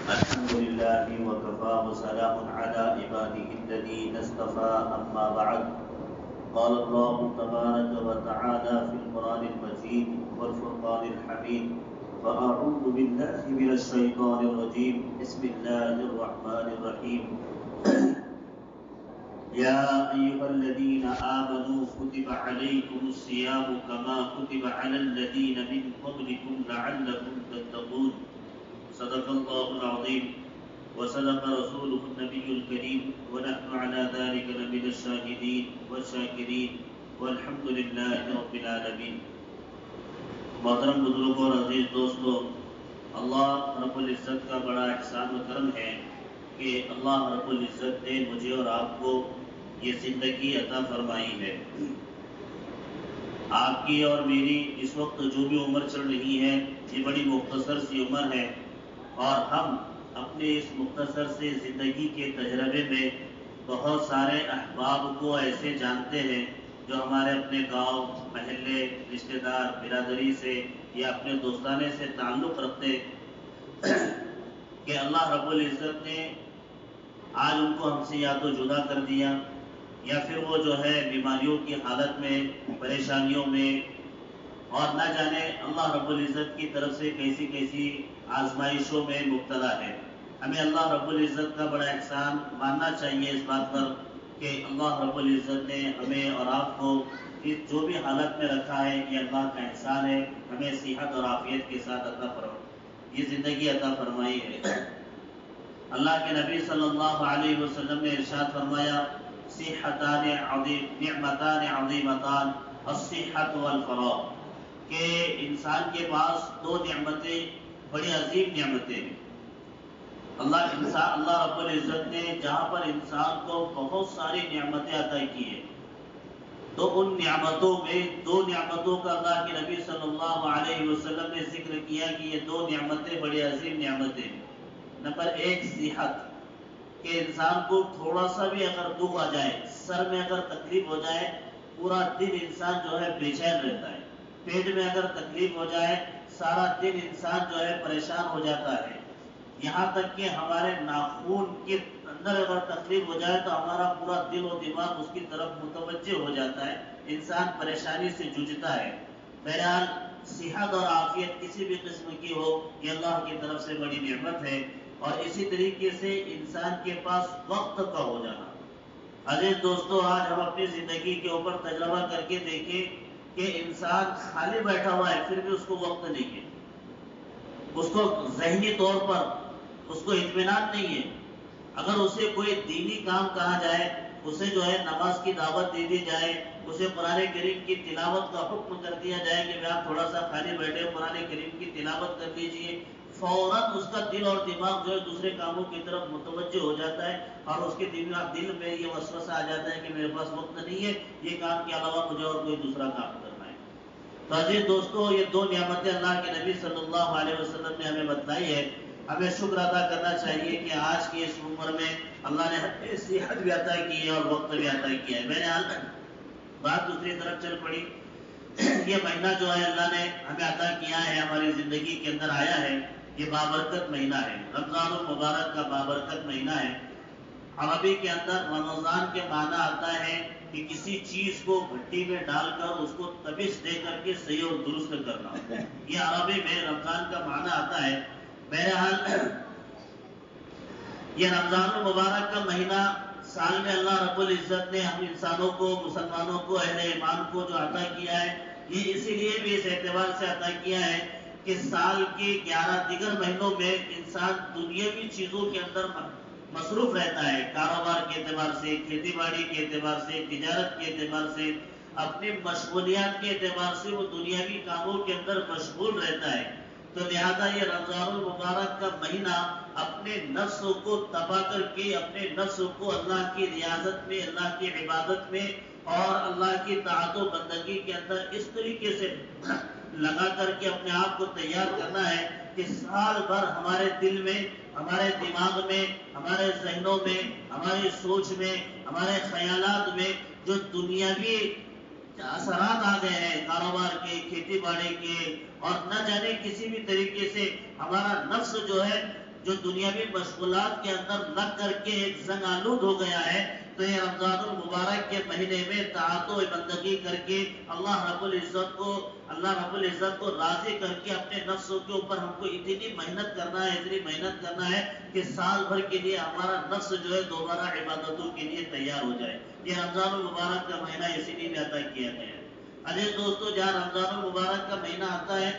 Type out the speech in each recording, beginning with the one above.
الحمد لله وكفى وسلام على عباده الذين اصطفى أما بعد قال الله تبارك وتعالى في القرآن المجيد والفرقان الحميد فأعوذ بالله من الشيطان الرجيم بسم الله الرحمن الرحيم يا أيها الذين آمنوا كتب عليكم الصيام كما كتب على الذين من قبلكم لعلكم تتقون صدق الله العظيم وصدق رسوله النبي الكريم ونحن على ذلك لمن الشاهدين والشاكرين والحمد لله رب العالمين. محترم بزرگوں اور عزیز دوستوں، اللہ رب العزت کا بڑا احسان و کرم ہے کہ اللہ رب العزت نے مجھے اور آپ کو یہ زندگی عطا فرمائی ہے. آپ کی اور میری اس وقت جو بھی عمر چل رہی ہے یہ بڑی مختصر سی عمر ہے، اور ہم اپنے اس مختصر سے زندگی کے تجربے میں بہت سارے احباب کو ایسے جانتے ہیں جو ہمارے اپنے گاؤں، محلے، رشتہ دار، برادری سے یا اپنے دوستانے سے تعلق رکھتے کہ اللہ رب العزت نے آج ان کو ہم سے یا تو جدا کر دیا یا پھر وہ جو ہے بیماریوں کی حالت میں، پریشانیوں میں، اور نہ جانے اللہ رب العزت کی طرف سے کیسی کیسی آزمائشوں میں مبتلا ہے. ہمیں اللہ رب العزت کا بڑا احسان ماننا چاہیے اس بات پر کہ اللہ رب العزت نے ہمیں اور آپ کو جو بھی حالت میں رکھا ہے یہ اللہ کا احسان ہے. ہمیں صحت اور عافیت کے ساتھ یہ زندگی عطا فرمائی ہے. اللہ کے نبی صلی اللہ علیہ وسلم نے ارشاد فرمایا، صحتان عظیم نعمتان عظیمتان الصحت والفراغ، کہ انسان کے پاس دو نعمتیں بڑی عظیم نعمتیں ہیں. اللہ رب العزت نے جہاں پر انسان کو بہت ساری نعمتیں عطا کی ہیں تو ان نعمتوں میں دو نعمتوں کا اللہ کے نبی صلی اللہ علیہ وسلم نے ذکر کیا کہ یہ دو نعمتیں بڑی عظیم نعمتیں ہیں. نمبر ایک صحت، کہ انسان کو تھوڑا سا بھی اگر دکھ آ جائے، سر میں اگر تکلیف ہو جائے، پورا دن انسان جو ہے بے چین رہتا ہے. پیٹ میں اگر تکلیف ہو جائے، سارا دن انسان جو ہے پریشان ہو جاتا ہے. یہاں تک کہ ہمارے ناخون کے اندر اگر تکلیف ہو جائے تو ہمارا پورا دل و دماغ اس کی طرف متوجہ ہو جاتا ہے، انسان پریشانی سے جوجھتا ہے. بہرحال صحت اور عافیت کسی بھی قسم کی ہو یہ اللہ کی طرف سے بڑی نعمت ہے. اور اسی طریقے سے انسان کے پاس وقت کا ہو جانا. عزیز دوستو، آج ہم اپنی زندگی کے اوپر تجربہ کر کے دیکھیں کہ انسان خالی بیٹھا ہوا ہے پھر بھی اس کو وقت نہیں ہے، اس کو ذہنی طور پر اس کو اطمینان نہیں ہے. اگر اسے کوئی دینی کام کہا جائے، اسے جو ہے نماز کی دعوت دے دی جائے، اسے قرآن کریم کی تلاوت کا حکم کر دیا جائے کہ آپ تھوڑا سا خالی بیٹھے قرآن کریم کی تلاوت کر لیجئے، فوراً اس کا دل اور دماغ جو ہے دوسرے کاموں کی طرف متوجہ ہو جاتا ہے اور اس کے دل میں یہ وسوسہ آ جاتا ہے کہ میرے پاس وقت نہیں ہے، یہ کام کے علاوہ مجھے اور کوئی دوسرا کام کرنا ہے. تو عزیز دوستو، یہ دو نعمتیں اللہ کے نبی صلی اللہ علیہ وسلم نے ہمیں بتلائی ہے. ہمیں شکر ادا کرنا چاہیے کہ آج کی اس عمر میں اللہ نے ہمیں صحت بھی عطا کی ہے اور وقت بھی عطا کیا ہے. میں نے بات دوسری طرف چل پڑی. یہ مہینہ جو ہے اللہ نے ہمیں عطا کیا ہے، ہماری زندگی کے اندر آیا ہے، یہ بابرکت مہینہ ہے. رمضان المبارک کا بابرکت مہینہ ہے. عربی کے اندر رمضان کے معنی آتا ہے کہ کسی چیز کو بھٹی میں ڈال کر اس کو تبش دے کر کے صحیح اور درست کرنا. یہ عربی میں رمضان کا معنی آتا ہے. بہرحال یہ رمضان المبارک کا مہینہ سال میں اللہ رب العزت نے ہم انسانوں کو، مسلمانوں کو، اہل ایمان کو جو عطا کیا ہے، یہ اسی لیے بھی اس اعتبار سے عطا کیا ہے کہ سال کے 11 دیگر مہینوں میں انسان دنیاوی چیزوں کے اندر مصروف رہتا ہے، کاروبار کے اعتبار سے، کھیتی باڑی کے اعتبار سے، تجارت کے اعتبار سے، اپنی مشغولیات کے اعتبار سے وہ دنیاوی کاموں کے اندر مشغول رہتا ہے. تو لہذا یہ رمضان المبارک کا مہینہ اپنے نفس کو تباہ کر کے، اپنے نفس کو اللہ کی ریاضت میں، اللہ کی عبادت میں اور اللہ کی طاعت و بندگی کے اندر اس طریقے سے لگا کر کے اپنے آپ کو تیار کرنا ہے کہ سال بھر ہمارے دل میں، ہمارے دماغ میں، ہمارے ذہنوں میں، ہماری سوچ میں، ہمارے خیالات میں جو دنیاوی اثرات آ گئے ہیں، کاروبار کے، کھیتی باڑی کے، اور نہ جانے کسی بھی طریقے سے ہمارا نفس جو ہے جو دنیاوی مشغولات کے اندر لگ کر کے ایک زنگ آلود ہو گیا ہے، تو یہ رمضان المبارک کے مہینے میں طاعت و بندگی کر کے اللہ رب العزت کو راضی کر کے اپنے نفسوں کے اوپر ہم کو اتنی محنت کرنا ہے کہ سال بھر کے لیے ہمارا نفس جو ہے دوبارہ عبادتوں کے لیے تیار ہو جائے۔ یہ رمضان المبارک کا مہینہ اسی لیے عطا کیا گیا ہے۔ عزیز دوستو، جہاں رمضان المبارک کا مہینہ آتا ہے،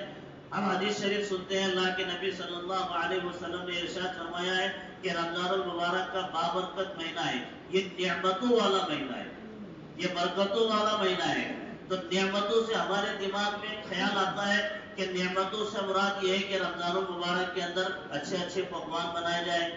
ہم حدیث شریف سنتے ہیں، اللہ کے نبی صلی اللہ علیہ وسلم نے ارشاد فرمایا ہے کہ رمضان المبارک کا بابرکت مہینہ ہے، یہ نعمتوں والا مہینہ ہے، یہ برکتوں والا مہینہ ہے۔ تو نعمتوں سے ہمارے دماغ میں خیال آتا ہے کہ نعمتوں سے مراد یہ ہے کہ رمضان المبارک کے اندر اچھے اچھے پکوان بنائے جائیں۔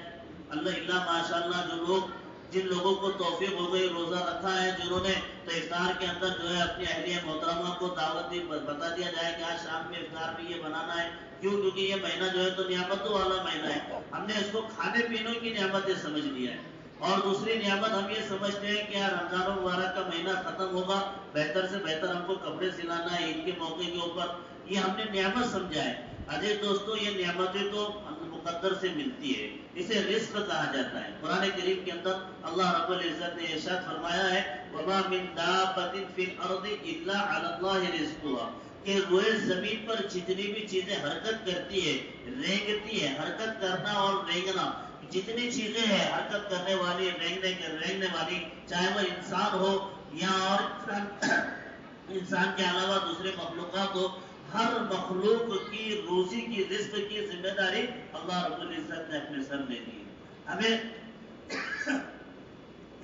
اللہ ماشاءاللہ جن لوگوں کو توفیق ہو گئی، روزہ رکھا ہے جنہوں نے، تو افطار کے اندر جو ہے اپنی اہلیہ محترمہ کو دعوت دی، بتا دیا جائے کہ آج شام میں افطار میں یہ بنانا ہے۔ کیوں؟ کیونکہ یہ مہینہ جو ہے تو نعمتوں والا مہینہ ہے، ہم نے اس کو کھانے پینے کی نعمتیں سمجھ لیا ہے۔ اور دوسری نعمت ہم یہ سمجھتے ہیں کہ رمضان المبارک کا مہینہ ختم ہوگا، بہتر سے بہتر ہم کو کپڑے سلانا ہے عید کے موقع کے اوپر، یہ ہم نے نعمت سمجھا ہے۔ عزیز دوستو، یہ نعمتیں تو مقدر سے ملتی ہے، اسے رزق کہا جاتا ہے۔ قرآن کریم کے اندر اللہ رب العزت نے ارشاد فرمایا ہے، وَمَا مِن دَابَّةٍ فِي الْأَرْضِ إِلَّا عَلَى اللَّهِ رِزْقُهَا، کہ روئے زمین پر جتنی بھی چیزیں حرکت کرتی ہے، رینگتی ہے، حرکت کرنا اور رینگنا، جتنی چیزیں ہیں حرکت کرنے والی، رینگنے والی، چاہے وہ انسان ہو یا اور انسان کے علاوہ دوسرے مخلوقات ہو، ہر مخلوق کی روزی کی، رزق کی ذمہ داری اللہ رب العزت نے اپنے سر لے لی ہے۔ ہمیں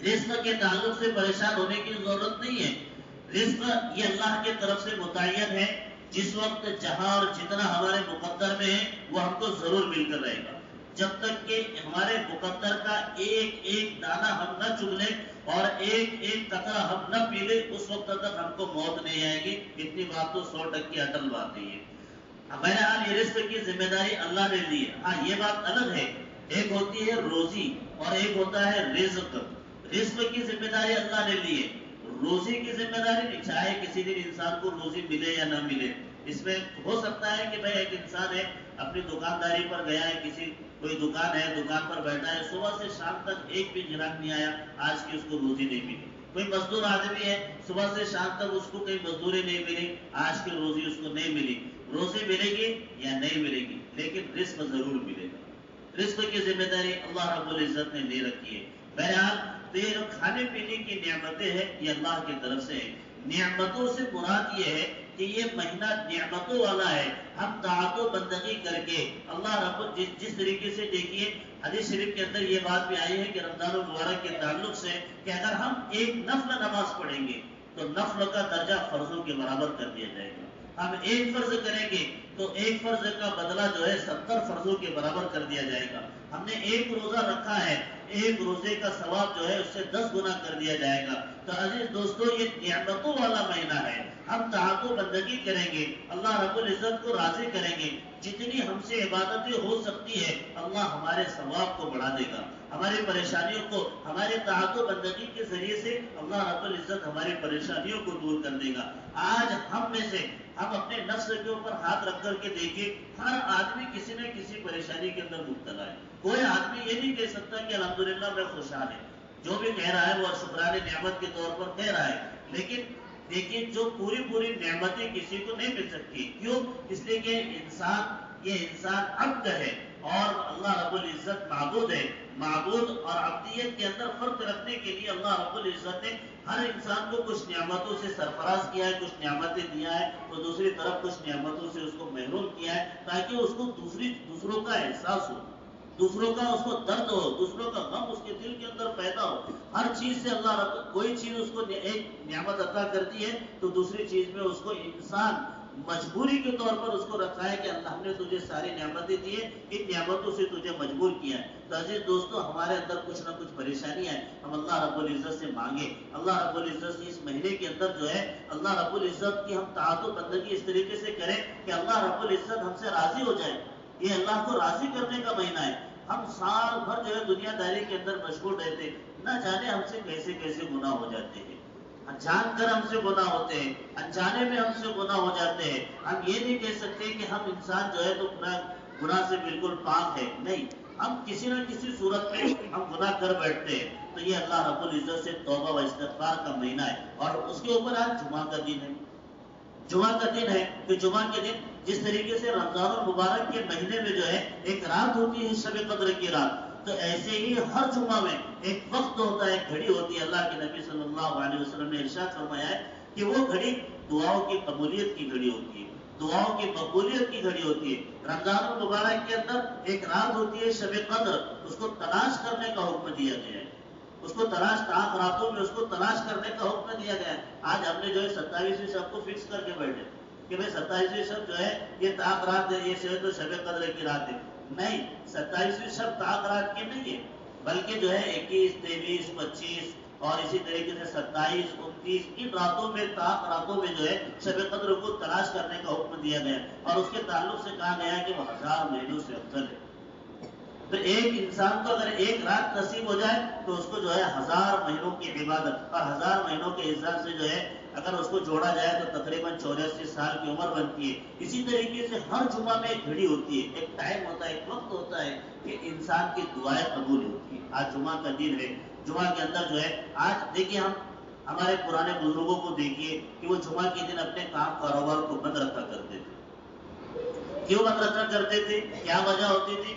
رزق کے تعلق سے پریشان ہونے کی ضرورت نہیں ہے۔ رزق یہ اللہ کی طرف سے متعین ہے، جس وقت جہاں اور جتنا ہمارے مقدر میں ہے وہ ہم کو ضرور مل کر رہے گا۔ جب تک کہ ہمارے مقدر کا ایک ایک دانہ ہم نہ چگ لیں اور ایک ایک قطرہ ہم نہ پی لیں، اس وقت تک ہم کو موت نہیں آئے گی۔ اتنی بات تو 100% اٹل بات نہیں ہے۔ بہرحال یہ رزق کی ذمہ داری اللہ نے لی ہے۔ ہاں، یہ بات الگ ہے، ایک ہوتی ہے روزی اور ایک ہوتا ہے رزق۔ رزق کی ذمہ داری اللہ نے لی ہے، روزی کی ذمہ داری نہیں۔ چاہے کسی دن انسان کو روزی ملے یا نہ ملے، اس میں ہو سکتا ہے کہ بھائی ایک انسان ہے اپنی دکانداری پر گیا ہے، کوئی دکان ہے، دکان پر بیٹھا ہے، صبح سے شام تک ایک بھی گراہک نہیں آیا، آج کی اس کو روزی نہیں ملی۔ کوئی مزدور آدمی ہے، صبح سے شام تک اس کو کہیں مزدوری نہیں ملی، آج کی روزی اس کو نہیں ملی۔ روزی ملے گی یا نہیں ملے گی، لیکن رزق ضرور ملے گا۔ رزق کی ذمہ داری اللہ رب العزت نے لے رکھی ہے۔ بہرحال تو یہ جو کھانے پینے کی نعمتیں ہیں یہ اللہ کی طرف سے ہے۔ نعمتوں سے مراد یہ ہے کہ یہ مہینہ نعمتوں والا ہے، ہم طاعت و بندگی کر کے اللہ رب جس طریقے سے، دیکھیے حدیث شریف کے اندر یہ بات بھی آئی ہے کہ رمضان المبارک کے تعلق سے کہ اگر ہم ایک نفل نماز پڑھیں گے تو نفل کا درجہ فرضوں کے برابر کر دیا جائے گا۔ ہم ایک فرض کریں گے تو ایک فرض کا بدلہ جو ہے 70 فرضوں کے برابر کر دیا جائے گا۔ ہم نے ایک روزہ رکھا ہے، ایک روزے کا ثواب جو ہے اس سے 10 گنا کر دیا جائے گا۔ تو عزیز دوستو، یہ نعمتوں والا مہینہ ہے، ہم طاعت و بندگی کریں گے، اللہ رب العزت کو راضی کریں گے، جتنی ہم سے عبادتیں ہو سکتی ہے اللہ ہمارے ثواب کو بڑھا دے گا، ہماری پریشانیوں کو، ہمارے طاعت و بندگی کے ذریعے سے اللہ رب العزت ہماری پریشانیوں کو دور کر دے گا۔ آج ہم میں سے ہم اپنے نفس کے اوپر ہاتھ رکھ کر کے دیکھیں، ہر آدمی کسی نہ کسی پریشانی کے اندر مبتلا ہے۔ کوئی آدمی یہ نہیں کہہ سکتا کہ الحمدللہ میں خوشحال ہے، جو بھی کہہ رہا ہے وہ شکران نعمت کے طور پر کہہ رہا ہے، لیکن دیکھیے جو پوری نعمتیں کسی کو نہیں مل سکتی۔ کیوں؟ اس لیے کہ یہ انسان عبد ہے اور اللہ رب العزت معبود ہے۔ معبود اور عبدیت کے اندر فرق رکھنے کے لیے اللہ رب العزت نے ہر انسان کو کچھ نعمتوں سے سرفراز کیا ہے، کچھ نعمتیں دیا ہے، تو دوسری طرف کچھ نعمتوں سے اس کو محروم کیا ہے، تاکہ اس کو دوسروں کا احساس ہو، دوسروں کا اس کو درد ہو، دوسروں کا غم اس کے دل کے اندر پیدا ہو۔ ہر چیز سے اللہ رب، کوئی چیز اس کو ایک نعمت عطا کرتی ہے تو دوسری چیز میں اس کو انسان مجبوری کے طور پر اس کو رکھا ہے کہ اللہ نے تجھے ساری نعمتیں دی ہیں، ان نعمتوں سے تجھے مجبور کیا ہے۔ تو عزیز دوستو، ہمارے اندر کچھ نہ کچھ پریشانیاں ہیں، ہم اللہ رب العزت سے مانگے، اللہ رب العزت سے اس مہینے کے اندر جو ہے اللہ رب العزت کی ہم طاعت و بندگی اس طریقے سے کریں کہ اللہ رب العزت ہم سے راضی ہو جائے۔ یہ اللہ کو راضی کرنے کا مہینہ ہے۔ ہم سال بھر جو ہے دنیا داری کے اندر مشغول رہتے، نہ جانے ہم سے کیسے کیسے گناہ ہو جاتے ہیں، جان کر ہم سے گناہ ہوتے ہیں، انجانے میں ہم سے گناہ ہو جاتے ہیں۔ ہم یہ نہیں کہہ سکتے کہ ہم انسان جو ہے تو پورا گناہ سے بالکل پاک ہے، نہیں، ہم کسی نہ کسی صورت میں ہم گناہ کر بیٹھتے ہیں، تو یہ اللہ رب العزت سے توبہ و استغفار کا مہینہ ہے، اور اس کے اوپر آج جمعہ کا دن ہے، جمعہ کا دن ہے، کہ جمعہ کے دن جس طریقے سے رمضان المبارک کے مہینے میں جو ہے ایک رات ہوتی ہے شب قدر کی رات، تو ایسے ہی ہر جمعہ میں ایک وقت ہوتا ہے، ایک گھڑی ہوتی ہے۔ اللہ کے نبی صلی اللہ علیہ وسلم نے ارشاد فرمایا ہے کہ وہ گھڑی دعاؤں کی قبولیت کی گھڑی ہوتی ہے، دعاؤں کی مقبولیت کی گھڑی ہوتی ہے۔ رمضان المبارک کے اندر ایک رات ہوتی ہے شب قدر، اس کو تلاش کرنے کا حکم دیا گیا ہے، اس کو تلاش، تاک راتوں میں اس کو تلاش کرنے کا حکم دیا گیا ہے۔ آج ہم نے جو ہے 27ویں شب کو فکس کر کے بیٹھے کہ بھائی 27ویں شب جو ہے یہ تاک رات ہے، یہ شب تو شب قدر کی رات ہے، نہیں، 27ویں شب تاک رات کی نہیں ہے، بلکہ جو ہے 21، 23، 25 اور اسی طریقے سے 27، 29 ان راتوں میں، تاک راتوں میں جو ہے شب قدر کو تلاش کرنے کا حکم دیا گیا، اور اس کے تعلق سے کہا گیا ہے کہ وہ 1000 مہینوں سے افضل ہے۔ تو ایک انسان کو اگر ایک رات نصیب ہو جائے تو اس کو جو ہے 1000 مہینوں کی عبادت، اور 1000 مہینوں کے حساب سے جو ہے اگر اس کو جوڑا جائے تو تقریباً 84 سال کی عمر بنتی ہے۔ اسی طریقے سے ہر جمعہ میں ایک گھڑی ہوتی ہے، ایک ٹائم ہوتا ہے، ایک وقت ہوتا ہے کہ انسان کی دعائیں قبول ہوتی ہیں۔ آج جمعہ کا دن ہے، جمعہ کے اندر جو ہے آج دیکھیے ہم ہمارے پرانے بزرگوں کو دیکھیے کہ وہ جمعہ کے دن اپنے کام کاروبار کو بند رکھا کرتے تھے۔ کیوں بند رکھا کرتے تھے؟ کیا وجہ ہوتی تھی؟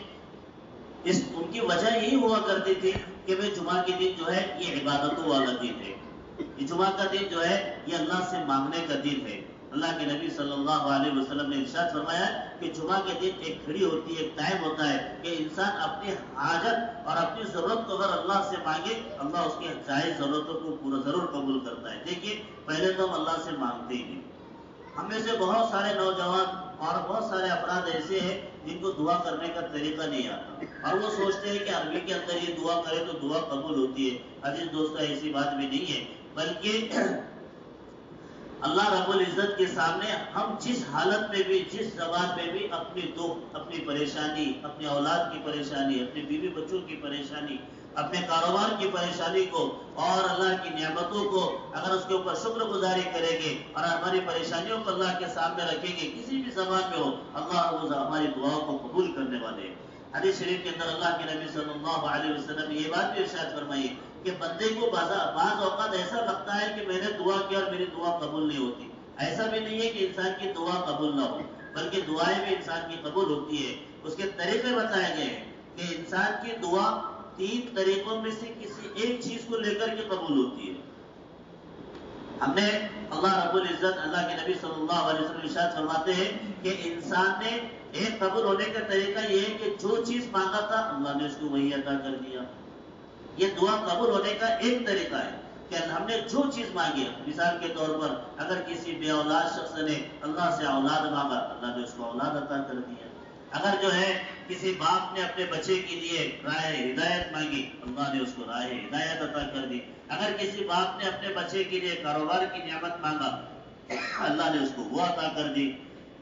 ان کی وجہ یہی ہوا کرتی تھی کہ بھائی جمعہ کے دن جو ہے یہ عبادتوں والا دن ہے، یہ جمعہ کا دن جو ہے یہ اللہ سے مانگنے کا دن ہے۔ اللہ کے نبی صلی اللہ علیہ وسلم نے ارشاد فرمایا کہ جمعہ کے دن ایک گھڑی ہوتی ہے، ایک ٹائم ہوتا ہے کہ انسان اپنی حاجت اور اپنی ضرورت کو اگر اللہ سے مانگے، اللہ اس کی جائز ضرورتوں کو پورا ضرور قبول کرتا ہے۔ دیکھیے پہلے تو ہم اللہ سے مانگتے ہی نہیں، ہم میں سے بہت سارے نوجوان اور بہت سارے افراد ایسے ہیں جن کو دعا کرنے کا طریقہ نہیں آتا، اور وہ سوچتے ہیں کہ عربی کے اندر یہ دعا کرے تو دعا قبول ہوتی ہے۔ عزیز دوستو، ایسی بات بھی نہیں ہے، بلکہ اللہ رب العزت کے سامنے ہم جس حالت میں بھی، جس زبان میں بھی اپنی دکھ، اپنی پریشانی، اپنی اولاد کی پریشانی، اپنی بیوی بچوں کی پریشانی، اپنے کاروبار کی پریشانی کو اور اللہ کی نعمتوں کو اگر اس کے اوپر شکر گزاری کریں گے اور ہماری پریشانیوں کو اللہ کے سامنے رکھیں گے، کسی بھی زبان میں ہو، اللہ ہماری دعاؤں کو قبول کرنے والے ہیں۔ حدیث شریف کے اندر اللہ کے نبی صلی اللہ علیہ وسلم نے یہ بات بھی ارشاد فرمائی کہ بندے کو بعض اوقات ایسا لگتا ہے کہ میں نے دعا کیا اور میری دعا قبول نہیں ہوتی۔ ایسا بھی نہیں ہے کہ انسان کی دعا قبول نہ ہو، بلکہ دعائیں بھی انسان کی قبول ہوتی ہے۔ اس کے طریقے بتائے گئے ہیں کہ انسان کی دعا 3 طریقوں میں سے کسی ایک چیز کو لے کر کے قبول ہوتی ہے۔ ہم نے اللہ رب العزت، اللہ کے نبی صلی اللہ علیہ وسلم ارشاد فرماتے ہیں کہ انسان نے ایک قبول ہونے کا طریقہ یہ ہے کہ جو چیز مانگا تھا اللہ نے اس کو وہی عطا کر دیا۔ یہ دعا قبول ہونے کا ایک طریقہ ہے کہ ہم نے جو چیز مانگی، مثال کے طور پر اگر کسی بے اولاد شخص نے اللہ سے اولاد مانگا، اللہ نے اس کو اولاد عطا کر دیا۔ اگر جو ہے کسی باپ نے اپنے بچے کے لیے راہ ہدایت مانگی، اللہ نے اس کو راہ ہدایت عطا کر دی۔ اگر کسی باپ نے اپنے بچے کے لیے کاروبار کی نعمت مانگا، اللہ نے اس کو وہ عطا کر دی۔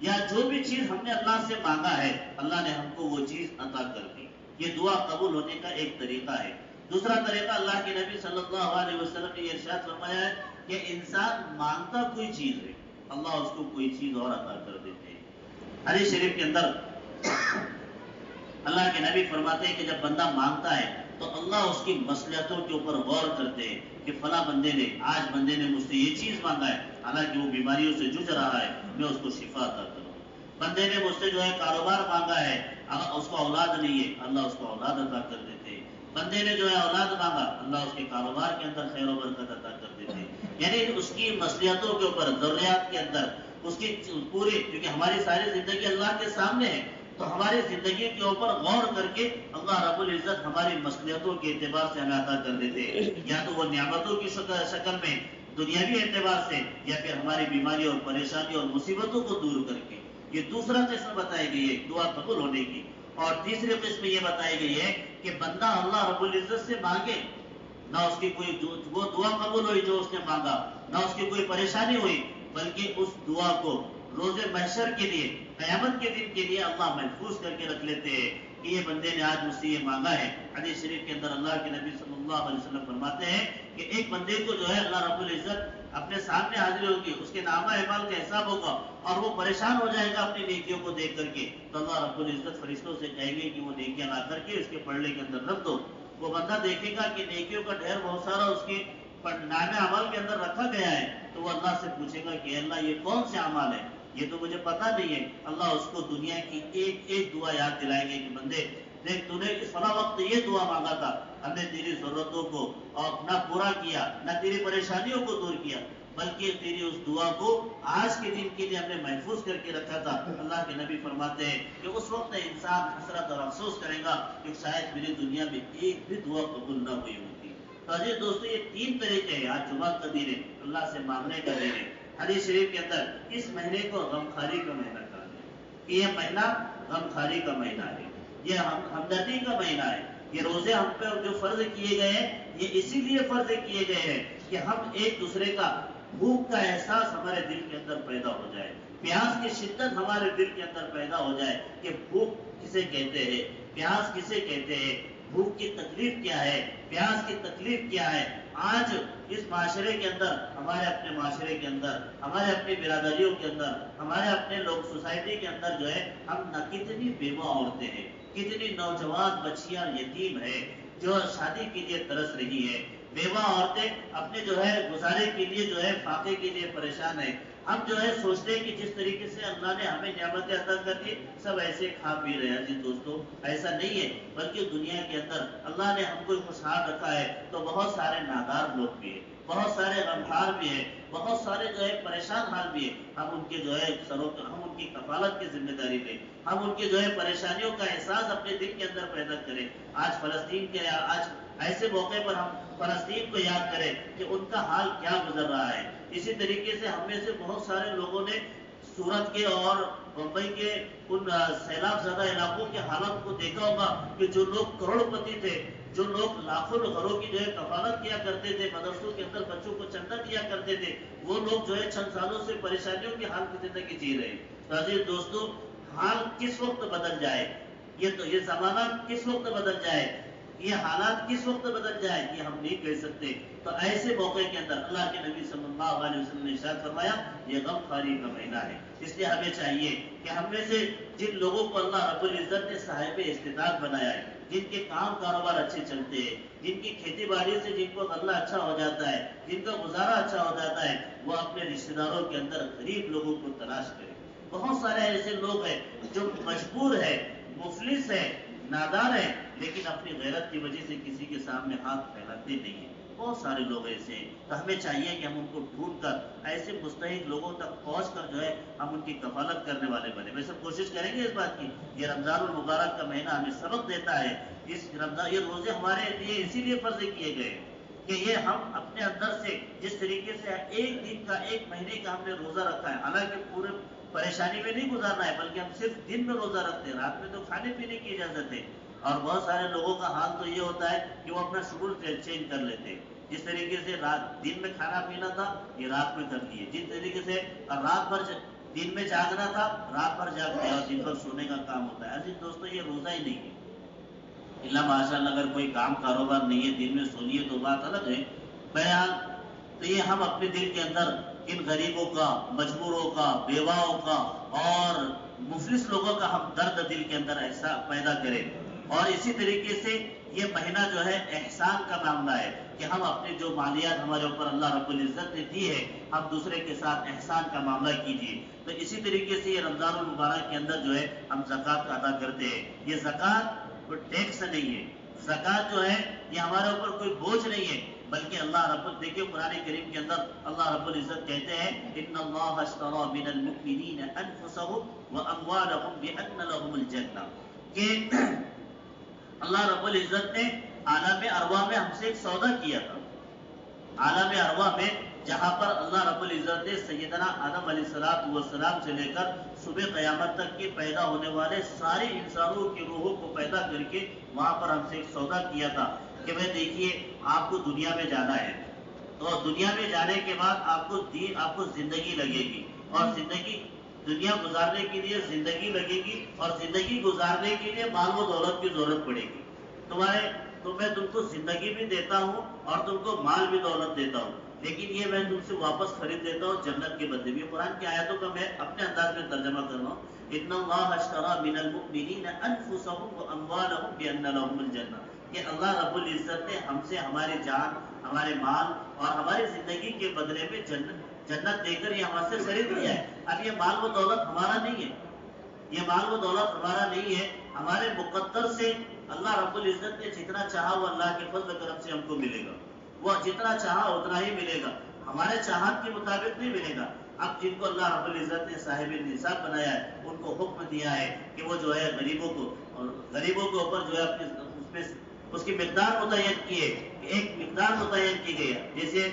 یا جو بھی چیز ہم نے اللہ سے مانگا ہے، اللہ نے ہم کو وہ چیز عطا کر دی۔ یہ دعا قبول ہونے کا ایک طریقہ ہے۔ دوسرا طریقہ اللہ کے نبی صلی اللہ علیہ وسلم نے یہ ارشاد فرمایا ہے کہ انسان مانگتا کوئی چیز ہے، اللہ اس کو کوئی چیز اور عطا کر دیتے ہیں۔ حدیث شریف کے اندر اللہ کے نبی فرماتے ہیں کہ جب بندہ مانگتا ہے تو اللہ اس کی مصلحتوں کے اوپر غور کرتے ہیں کہ فلاں بندے نے، آج بندے نے مجھ سے یہ چیز مانگا ہے، حالانکہ وہ بیماریوں سے جوجھ رہا ہے، میں اس کو شفا عطا کروں۔ بندے نے مجھ سے جو ہے کاروبار مانگا ہے، اس کو اولاد نہیں ہے، اللہ اس کو اولاد عطا کر دیتے ہیں۔ بندے نے جو ہے اولاد مانگا، اللہ اس کے کاروبار کے اندر خیر و برکت عطا کر دیتے ہیں۔ یعنی اس کی مصلحتوں کے اوپر، ضروریات کے اندر اس کی پوری، کیونکہ ہماری ساری زندگی اللہ کے سامنے ہے، تو ہماری زندگی کے اوپر غور کر کے اللہ رب العزت ہماری مصلحتوں کے اعتبار سے ہمیں عطا کر دیتے ہیں، یا تو وہ نعمتوں کی شکل میں دنیاوی اعتبار سے، یا پھر ہماری بیماری اور پریشانی اور مصیبتوں کو دور کر کے۔ یہ دوسرا قسم بتائی گئی ہے دعا قبول ہونے کی۔ اور تیسری قسم یہ بتائی گئی ہے کہ بندہ اللہ رب العزت سے مانگے، نہ اس کی کوئی وہ دعا قبول ہوئی جو اس نے مانگا، نہ اس کی کوئی پریشانی ہوئی، بلکہ اس دعا کو روز محشر کے لیے، قیامت کے دن کے لیے اللہ محفوظ کر کے رکھ لیتے ہیں کہ یہ بندے نے آج مجھ سے یہ مانگا ہے۔ حدیث شریف کے اندر اللہ کے نبی صلی اللہ علیہ وسلم فرماتے ہیں کہ ایک بندے کو جو ہے اللہ رب العزت اپنے سامنے حاضر ہوگی، اس کے نامہ اعمال کا حساب ہوگا اور وہ پریشان ہو جائے گا اپنی نیکیوں کو دیکھ کر کے. تو اللہ رب العزت فرشتوں سے کہیں گے کہ وہ نیکیاں لا کر کے اس کے پلڑے کے اندر رکھ دو. وہ بندہ دیکھے گا کہ نیکیوں کا ڈھیر بہت سارا اس کے نامہ عمل کے اندر رکھا گیا ہے، تو وہ اللہ سے پوچھے گا کہ اللہ یہ کون سے اعمال ہے، یہ تو مجھے پتا نہیں ہے. اللہ اس کو دنیا کی ایک ایک دعا یاد دلائیں گے کہ بندے دیکھ تو نے اس فلاں وقت یہ دعا مانگا تھا، ہم نے تیری ضرورتوں کو اور نہ پورا کیا، نہ تیری پریشانیوں کو دور کیا، بلکہ تیری اس دعا کو آج کے دن کے لیے ہم نے محفوظ کر کے رکھا تھا. اللہ کے نبی فرماتے ہیں کہ اس وقت انسان حسرت اور افسوس کرے گا کہ شاید میری دنیا میں ایک بھی دعا قبول نہ ہوئی ہوتی. تو عزیز دوستو، یہ تین طریقے ہیں. آج جمعہ کا دن ہے، اللہ سے مانگنے کا دن ہے. حدیث شریف کے اندر اس مہینے کو غمخواری کا مہینہ کہا گیا کہ یہ مہینہ غمخواری کا مہینہ ہے، یہ ہمدردی کا مہینہ ہے. یہ روزے ہم پہ جو فرض کیے گئے ہیں یہ اسی لیے فرض کیے گئے ہیں کہ ہم ایک دوسرے کا بھوک کا احساس ہمارے دل کے اندر پیدا ہو جائے، پیاس کی شدت ہمارے دل کے اندر پیدا ہو جائے کہ بھوک کسے کہتے ہیں، پیاس کسے کہتے ہیں، بھوک کی تکلیف کیا ہے، پیاس کی تکلیف کیا ہے. آج اس معاشرے کے اندر، ہمارے اپنے معاشرے کے اندر، ہمارے اپنی برادریوں کے اندر، ہمارے اپنے لوگ سوسائٹی کے اندر جو ہے ہم نہ کتنی بیوہ عورتیں ہیں، کتنی نوجوان بچیاں یتیم ہیں جو شادی کے لیے ترس رہی ہے. بیوہ عورتیں اپنے جو ہے گزارے کے لیے جو ہے فاقے کے لیے پریشان ہیں. ہم جو ہے سوچتے ہیں کہ جس طریقے سے اللہ نے ہمیں نعمتیں عطا کر دی سب ایسے کھا پی رہے ہیں. جی دوستو، ایسا نہیں ہے، بلکہ دنیا کے اندر اللہ نے ہم کو خوشحال رکھا ہے تو بہت سارے نادار لوگ بھی ہیں، بہت سارے غمخوار بھی ہیں، بہت سارے جو ہے پریشان حال بھی ہیں. ہم ان کے جو ہے ہم ان کی کفالت کی ذمہ داری لیں، ہم ان کی جو ہے پریشانیوں کا احساس اپنے دل کے اندر پیدا کریں. آج فلسطین کے آج ایسے موقع پر ہم فلسطین کو یاد کریں کہ ان کا حال کیا گزر رہا ہے. اسی طریقے سے ہم میں سے بہت سارے لوگوں نے سورت کے اور بمبئی کے ان سیلاب زدہ علاقوں کے حالات کو دیکھا ہوگا کہ جو لوگ کروڑ پتی تھے، جو لوگ لاکھوں گھروں کی جو ہے کفالت کیا کرتے تھے، مدرسوں کے اندر بچوں کو چندہ دیا کرتے تھے، وہ لوگ جو ہے چند سالوں سے پریشانیوں کی حال کی زندگی جی رہے ہیں. تو عزیز دوستو، حال کس وقت بدل جائے، یہ زمانہ کس وقت بدل جائے، یہ حالات کس وقت بدل جائے یہ ہم نہیں کہہ سکتے. تو ایسے موقع کے اندر اللہ کے نبی صلی اللہ علیہ وسلم نے ارشاد فرمایا یہ غمخواری کا مہینہ ہے. اس لیے ہمیں چاہیے کہ ہم میں سے جن لوگوں کو اللہ رب العزت نے صاحب استطاعت بنایا ہے، جن کے کام کاروبار اچھے چلتے ہیں، جن کی کھیتی باڑی سے جن کو غلہ اچھا ہو جاتا ہے، جن کا گزارا اچھا ہو جاتا ہے، وہ اپنے رشتہ داروں کے اندر غریب لوگوں کو تلاش کریں. بہت سارے ایسے لوگ ہیں جو مجبور ہے، مفلس ہے، نادار ہیں، لیکن اپنی غیرت کی وجہ سے کسی کے سامنے ہاتھ پھیلاتے نہیں ہیں. بہت سارے لوگ ایسے ہیں. تو ہمیں چاہیے کہ ہم ان کو ڈھونڈ کر ایسے مستحق لوگوں تک پہنچ کر جو ہے ہم ان کی کفالت کرنے والے بنے. ویسے کوشش کریں گے اس بات کی. یہ رمضان المبارک کا مہینہ ہمیں سبق دیتا ہے. یہ روزے ہمارے لیے اسی لیے فرض کیے گئے کہ یہ ہم اپنے اندر سے جس طریقے سے ایک دن کا، ایک مہینے کا ہم نے روزہ رکھا ہے، حالانکہ پورے پریشانی میں نہیں گزارنا ہے بلکہ ہم صرف دن میں روزہ رکھتے ہیں، رات میں تو کھانے پینے کی اجازت ہے. اور بہت سارے لوگوں کا حال تو یہ ہوتا ہے کہ وہ اپنا شیڈول چینج کر لیتے ہیں. جس طریقے سے دن میں کھانا پینا تھا یہ رات میں کر دیے، جس طریقے سے رات بھر دن میں جاگنا تھا رات بھر جاگتے ہیں اور دن بھر سونے کا کام ہوتا ہے. عزیز دوستو، یہ روزہ ہی نہیں ہے. اللہ ماشاء اللہ اگر کوئی کام کاروبار نہیں ہے، دن میں سونیے تو بات الگ ہے. بہرحال تو یہ ہم اپنے دل کے اندر ان غریبوں کا، مجبوروں کا، بیواؤں کا اور مفلس لوگوں کا ہم درد دل کے اندر ایسا پیدا کریں. اور اسی طریقے سے یہ مہینہ جو ہے احسان کا معاملہ ہے کہ ہم اپنے جو مالیات ہمارے اوپر اللہ رب العزت نے دی ہے ہم دوسرے کے ساتھ احسان کا معاملہ کیجیے. تو اسی طریقے سے یہ رمضان المبارک کے اندر جو ہے ہم زکوٰۃ ادا کرتے ہیں. یہ زکوٰۃ کوئی ٹیکس نہیں ہے، زکوٰۃ جو ہے یہ ہمارے اوپر کوئی بوجھ نہیں ہے، بلکہ اللہ رب دیکھیے قرآن کریم کے اندر اللہ رب العزت کہتے ہیں ان اللہ اشتری من المؤمنین انفسهم واموالهم بان لهم الجنہ، کہ اللہ رب العزت نے عالم ارواح میں ہم سے ایک سودا کیا تھا. عالم ارواح میں جہاں پر اللہ رب العزت نے سیدنا آدم علیہ السلام سے لے کر صبح قیامت تک کے پیدا ہونے والے سارے انسانوں کی روحوں کو پیدا کر کے وہاں پر ہم سے ایک سودا کیا تھا کہ بھائی دیکھیے آپ کو دنیا میں جانا ہے، تو دنیا میں جانے کے بعد آپ کو زندگی لگے گی، اور دنیا گزارنے کے لیے زندگی لگے گی، اور زندگی گزارنے کے لیے مال و دولت کی ضرورت پڑے گی. تو میں تم کو زندگی بھی دیتا ہوں اور تم کو مال بھی دولت دیتا ہوں، لیکن یہ میں تم سے واپس خرید لیتا ہوں جنت کے بدلے میں. قرآن کی آیتوں کا میں اپنے انداز میں ترجمہ کر رہا ہوں. ان اللہ اشترى من المؤمنین انفسهم واموالهم بان لهم الجنہ. کہ اللہ رب العزت نے ہم سے ہماری جان، ہمارے مال اور ہماری زندگی کے بدلے میں جنت دے کر یہ ہمارے سے خرید لیا ہے. اب یہ مال و دولت ہمارا نہیں ہے، یہ مال و دولت ہمارا نہیں ہے. ہمارے مقدر سے اللہ رب العزت نے جتنا چاہا وہ اللہ کے فضل کرم سے ہم کو ملے گا. وہ جتنا چاہا اتنا ہی ملے گا، ہمارے چاہت کے مطابق نہیں ملے گا. اب جن کو اللہ رب العزت نے صاحب نصاب بنایا ہے ان کو حکم دیا ہے کہ وہ جو ہے غریبوں کے اوپر جو ہے اپنے اس کی مقدار متعین کی ہے، ایک مقدار متعین کی گئی ہے. جیسے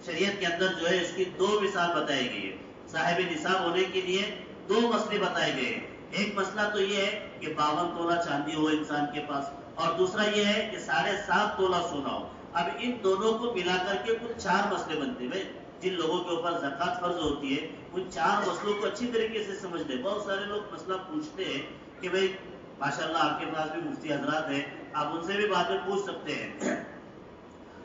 شریعت کے اندر جو ہے اس کی دو مثال بتائی گئی ہے. صاحب نصاب ہونے کے لیے دو مسئلے بتائے گئے ہیں. ایک مسئلہ تو یہ ہے کہ 52 تولہ چاندی ہو انسان کے پاس، اور دوسرا یہ ہے کہ 7.5 تولہ سونا ہو. اب ان دونوں کو ملا کر کے کل 4 مسئلے بنتے ہیں. جن لوگوں کے اوپر زکوٰۃ فرض ہوتی ہے ان 4 مسئلوں کو اچھی طریقے سے سمجھ لیں. بہت سارے لوگ مسئلہ پوچھتے ہیں کہ بھئی ماشاءاللہ آپ کے پاس بھی مفتی حضرات ہیں، آپ ان سے بھی باتیں پوچھ سکتے ہیں.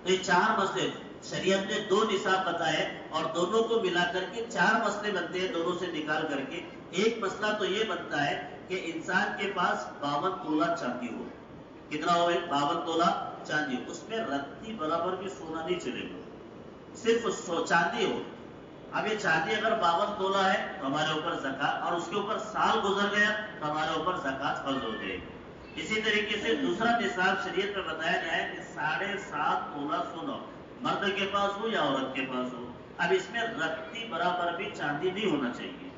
تو یہ 4 مسئلے شریعت نے 2 نصاب بتائے اور دونوں کو ملا کر کے 4 مسئلے بنتے ہیں. دونوں سے نکال کر کے ایک مسئلہ تو یہ بنتا ہے کہ انسان کے پاس 52 تولہ چاندی ہو. کتنا ہو؟ 52 تولہ چاندی ہو. اس میں رتی برابر بھی سونا نہیں چلے گا، صرف چاندی ہو. اب یہ چاندی اگر 52 تولہ ہے تو ہمارے اوپر زکوٰۃ، اور اس کے اوپر سال گزر گیا تو ہمارے اوپر زکوٰۃ فرض ہو جائے گی. اسی طریقے سے دوسرا نصاب شریعت میں بتایا گیا ہے کہ 7.5 تولہ سونا مرد کے پاس ہو یا عورت کے پاس ہو. اب اس میں رتی برابر بھی چاندی نہیں ہونا چاہیے،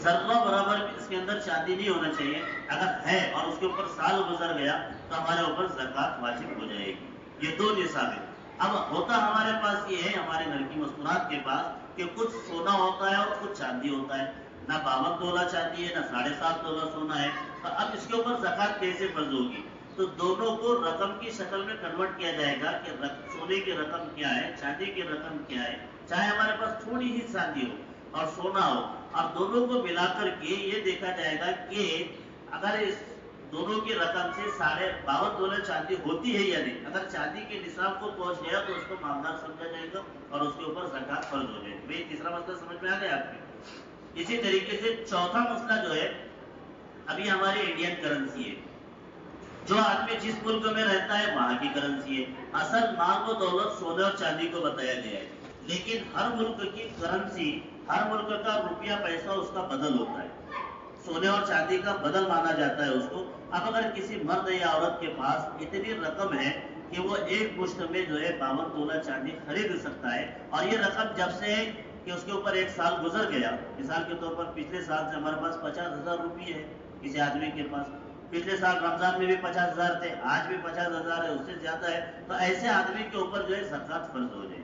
ذرہ برابر بھی اس کے اندر چاندی نہیں ہونا چاہیے. اگر ہے اور اس کے اوپر سال گزر گیا تو ہمارے اوپر زکوٰۃ واجب ہو جائے گی. یہ 2 نصاب ہے. اب ہوتا ہمارے پاس یہ ہے، ہمارے گھر کی مستورات کے پاس، کہ کچھ سونا ہوتا ہے اور کچھ چاندی ہوتا ہے. نہ 52 تولہ چاندی ہے، نہ 7.5 تولہ سونا ہے. تو اب اس کے اوپر زکوٰۃ کیسے فرض ہوگی؟ تو دونوں کو رقم کی شکل میں کنورٹ کیا جائے گا کہ سونے کی رقم کیا ہے، چاندی کی رقم کیا ہے. چاہے ہمارے پاس تھوڑی ہی چاندی ہو اور سونا ہو، اور دونوں کو ملا کر کے یہ دیکھا جائے گا کہ اگر اس دونوں کی رقم سے 52 تولہ چاندی ہوتی ہے یا نہیں. اگر چاندی کے نصاب کو پہنچ گیا تو اس کو مالدار سمجھا جائے گا اور اس کے اوپر زکوٰۃ فرض ہو جائے گی. تیسرا مسئلہ سمجھ میں آ گیا آپ کو؟ اسی طریقے سے چوتھا مسئلہ جو ہے، ابھی ہماری انڈین کرنسی ہے. جو آدمی جس ملک میں رہتا ہے وہاں کی کرنسی ہے. اصل مال و دولت سونے اور چاندی کو بتایا گیا ہے، لیکن ہر ملک کی کرنسی، ہر ملک کا روپیہ پیسہ اس کا بدل ہوتا ہے. سونے اور چاندی کا بدل مانا جاتا ہے اس کو. اب اگر کسی مرد یا عورت کے پاس اتنی رقم ہے کہ وہ ایک مشت میں جو ہے 52 تولہ چاندی خرید سکتا ہے، اور یہ رقم جب سے ہے کہ اس کے اوپر 1 سال گزر گیا، مثال کے طور پر پچھلے سال سے ہمارے پاس 50,000 روپیے ہے کسی آدمی کے پاس. پچھلے سال رمضان میں بھی 50,000 تھے، آج بھی 50,000 ہے، اس سے زیادہ ہے، تو ایسے آدمی کے اوپر جو ہے زکوٰۃ فرض ہو جائے.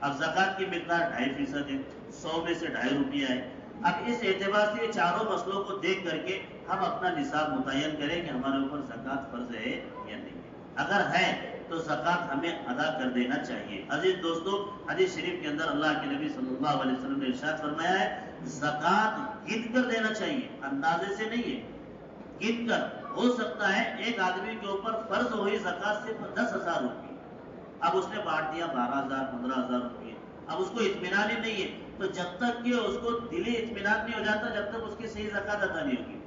اب زکوٰۃ کی مقدار 2.5% ہے، 100 میں سے 2.5 روپیہ ہے. اب اس اعتبار سے یہ چاروں مسئلوں کو دیکھ کر کے ہم اپنا نصاب متعین کریں کہ ہمارے اوپر زکوٰۃ فرض ہے یا نہیں. اگر ہے تو زکوٰۃ ہمیں ادا کر دینا چاہیے. عزیز دوستو، حدیث شریف کے اندر اللہ کے نبی صلی اللہ علیہ وسلم نے ارشاد فرمایا ہے زکوٰۃ گن کر دینا چاہیے، اندازے سے نہیں ہے، گن کر. ہو سکتا ہے ایک آدمی کے اوپر فرض ہوئی زکوٰۃ صرف 10,000 روپئے، اب اس نے بانٹ دیا 12,000 15,000 روپئے. اب اس کو اطمینان ہی نہیں ہے، تو جب تک کہ اس کو دلی اطمینان نہیں ہو جاتا جب تک اس کی صحیح زکوٰۃ ادا نہیں ہوگی.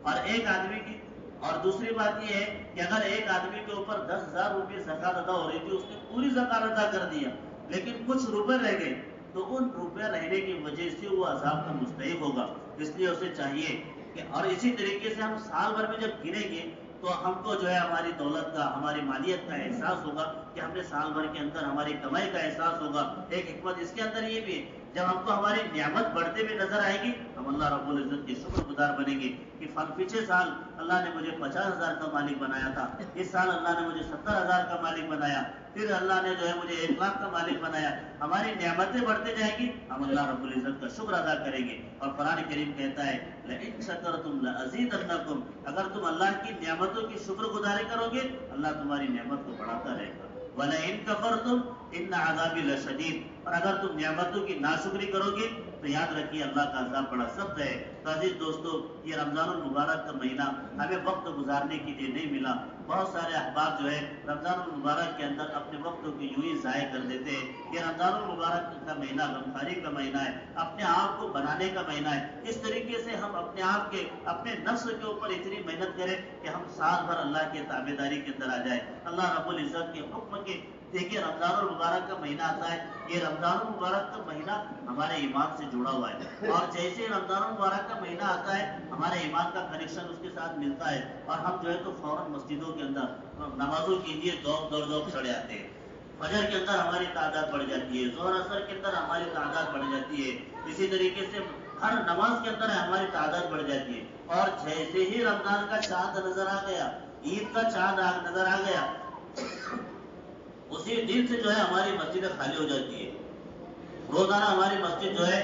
اور ایک آدمی کی، اور دوسری بات یہ ہے کہ اگر ایک آدمی کے اوپر 10,000 روپئے زکوٰۃ ادا ہو رہی تھی، اس نے پوری زکوٰۃ ادا کر دیا، لیکن کچھ روپے رہ گئے، تو ان روپے رہنے کی وجہ سے وہ عذاب کا مستحق ہوگا. اس لیے اسے چاہیے کہ، اور اسی طریقے سے ہم سال بھر میں جب گنیں گے تو ہم کو جو ہے ہماری دولت کا، ہماری مالیت کا احساس ہوگا کہ ہم نے سال بھر کے اندر ہماری کمائی کا احساس ہوگا. ایک حکمت اس کے اندر یہ بھی ہے، جب ہم کو ہماری نعمت بڑھتے ہوئے نظر آئے گی ہم اللہ رب العزت کے شکر گزار بنیں گے کہ پچھلے سال اللہ نے مجھے 50,000 کا مالک بنایا تھا، اس سال اللہ نے مجھے 70,000 کا مالک بنایا، پھر اللہ نے جو ہے مجھے 1,00,000 کا مالک بنایا. ہماری نعمتیں بڑھتے جائیں گی، ہم اللہ رب العزت کا شکر ادا کریں گے. اور قرآن کریم کہتا ہے لئن شکرتم لازیدنکم، اگر تم اللہ کی نعمتوں کی شکر گزاری کرو گے اللہ تمہاری نعمت کو بڑھاتا رہے گا. وَلَئِن كَفَرْتُمْ إِنَّ عَذَابِي لَشَدِيدٌ، اور اگر تم نعمتوں کی ناشکری کرو گے تو یاد رکھیے اللہ کا عذاب بڑا سخت ہے. تو عزیز دوستو یہ رمضان المبارک کا مہینہ ہمیں وقت گزارنے کے لیے نہیں ملا. بہت سارے احباب جو ہے رمضان المبارک کے اندر اپنے وقت کو یوں ہی ضائع کر دیتے ہیں. یہ رمضان المبارک کا مہینہ غمخواری کا مہینہ ہے, اپنے آپ کو بنانے کا مہینہ ہے. اس طریقے سے ہم اپنے آپ کے اپنے نفس کے اوپر اتنی محنت کریں کہ ہم سال بھر اللہ کے تابعداری کے اندر آ جائیں, اللہ رب العزت کے حکم کے. دیکھیے رمضان المبارک کا مہینہ آتا ہے, یہ رمضان المبارک کا مہینہ ہمارے ایمان سے جڑا ہوا ہے, اور جیسے رمضان المبارک کا مہینہ آتا ہے ہمارے ایمان کا کنیکشن اس کے ساتھ ملتا ہے, اور ہم جو ہے تو فوراً مسجدوں کے اندر نمازوں کے لیے دوڑ چڑھے آتے ہیں. فجر کے اندر ہماری تعداد بڑھ جاتی ہے, ظہر اثر کے اندر ہماری تعداد بڑھ جاتی ہے, اسی طریقے سے ہر نماز کے اندر ہماری تعداد بڑھ جاتی ہے. اور جیسے ہی رمضان کا چاند نظر آ گیا, عید کا چاند نظر آ گیا, اسی دن سے جو ہے ہماری مسجدیں خالی ہو جاتی ہے. روزانہ ہماری مسجد جو ہے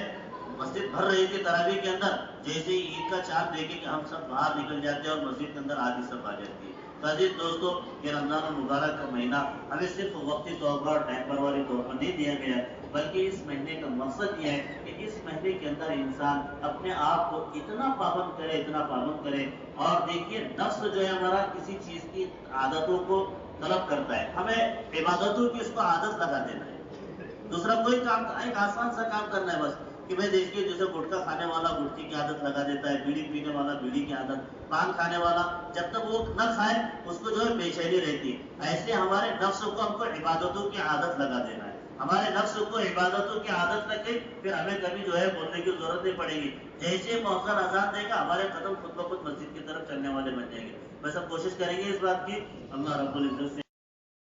مسجد بھر رہی تھی تراویح کے اندر, جیسے ہی عید کا چاند دیکھے کہ ہم سب باہر نکل جاتے ہیں اور مسجد کے اندر آدھی سب آ جاتی ہے. تو عزیز دوستو یہ رمضان المبارک کا مہینہ ہمیں صرف وقتی طور پر اور ٹیمپروری طور پر نہیں دیا گیا, بلکہ اس مہینے کا مقصد یہ ہے کہ اس مہینے کے اندر انسان اپنے آپ کو اتنا پابند کرے. اور دیکھیے نفس جو ہے ہمارا کسی چیز کی عادتوں کو طلب کرتا ہے, ہمیں عبادتوں کی اس کو عادت لگا دینا ہے. دوسرا کوئی کام, ایک آسان سا کام کرنا ہے بس, کہ بھائی دیکھیے جیسے گٹکا کھانے والا گٹکی کی عادت لگا دیتا ہے, بیڑی پینے والا بیڑی کی عادت, پان کھانے والا جب تک وہ نہ کھائے اس کو جو ہے بے چینی رہتی ہے. ایسے ہمارے نفس کو ہم کو عبادتوں کی عادت لگا دینا ہے. ہمارے نفس کو عبادتوں کی عادت لگے پھر ہمیں کبھی جو ہے بولنے کی ضرورت نہیں پڑے گی. جیسے مؤذن اذان دے گا ہمارے قدم خود بخود مسجد کی طرف چلنے والے بن جائیں گے. بس ہم کوشش کریں گے اس بات کی, اللہ رب العزت سے